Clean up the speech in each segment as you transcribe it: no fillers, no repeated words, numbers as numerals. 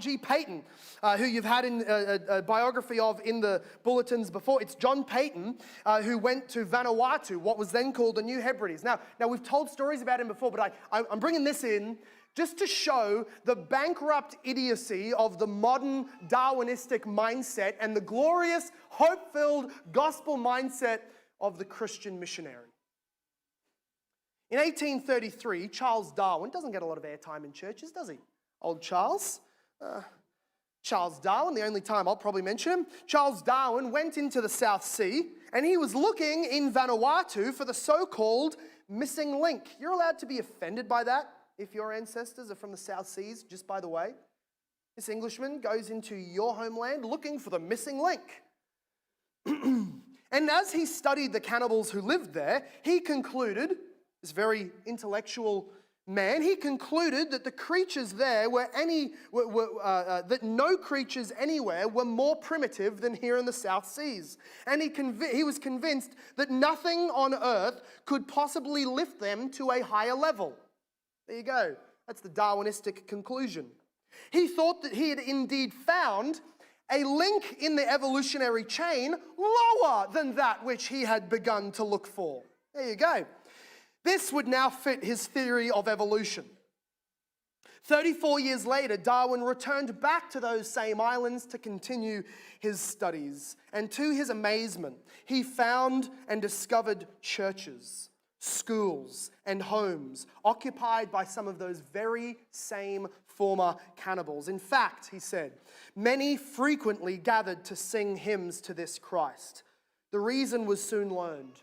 G. Payton, who you've had in a biography of in the bulletins before. It's John Payton, who went to Vanuatu, what was then called the New Hebrides. Now we've told stories about him before, but I'm bringing this in just to show the bankrupt idiocy of the modern Darwinistic mindset and the glorious, hope-filled gospel mindset of the Christian missionary. In 1833, Charles Darwin doesn't get a lot of airtime in churches, does he? Old Charles. Charles Darwin, the only time I'll probably mention him. Charles Darwin went into the South Sea and he was looking in Vanuatu for the so-called missing link. You're allowed to be offended by that if your ancestors are from the South Seas, just by the way. This Englishman goes into your homeland looking for the missing link. And as he studied the cannibals who lived there, he concluded, this very intellectual man, he concluded that the creatures there that no creatures anywhere were more primitive than here in the South Seas. And he was convinced that nothing on earth could possibly lift them to a higher level. There you go. That's the Darwinistic conclusion. He thought that he had indeed found a link in the evolutionary chain lower than that which he had begun to look for. There you go. This would now fit his theory of evolution. 34 years later, Darwin returned back to those same islands to continue his studies. And to his amazement, he found and discovered churches, schools, and homes occupied by some of those very same former cannibals. In fact, he said, many frequently gathered to sing hymns to this Christ. The reason was soon learned.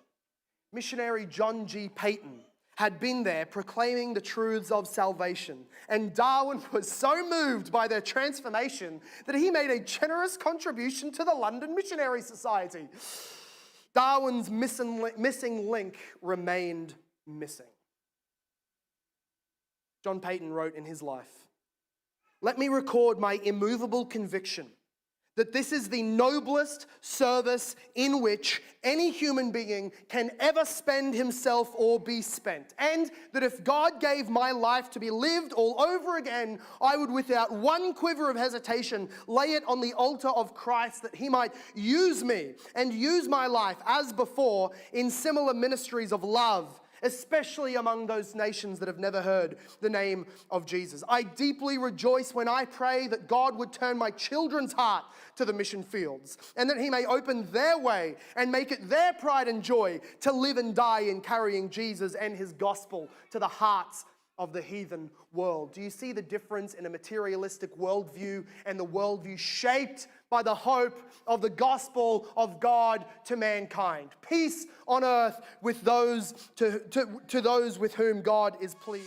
Missionary John G. Payton had been there proclaiming the truths of salvation, and Darwin was so moved by their transformation that he made a generous contribution to the London Missionary Society. Darwin's missing link remained missing. John Payton wrote in his life, "Let me record my immovable conviction that this is the noblest service in which any human being can ever spend himself or be spent. And that if God gave my life to be lived all over again, I would without one quiver of hesitation lay it on the altar of Christ that he might use me and use my life as before in similar ministries of love, especially among those nations that have never heard the name of Jesus. I deeply rejoice when I pray that God would turn my children's heart to the mission fields, and that he may open their way and make it their pride and joy to live and die in carrying Jesus and his gospel to the hearts of the heathen world." Do you see the difference in a materialistic worldview and the worldview shaped by the hope of the gospel of God to mankind? Peace on earth with those to those with whom God is pleased.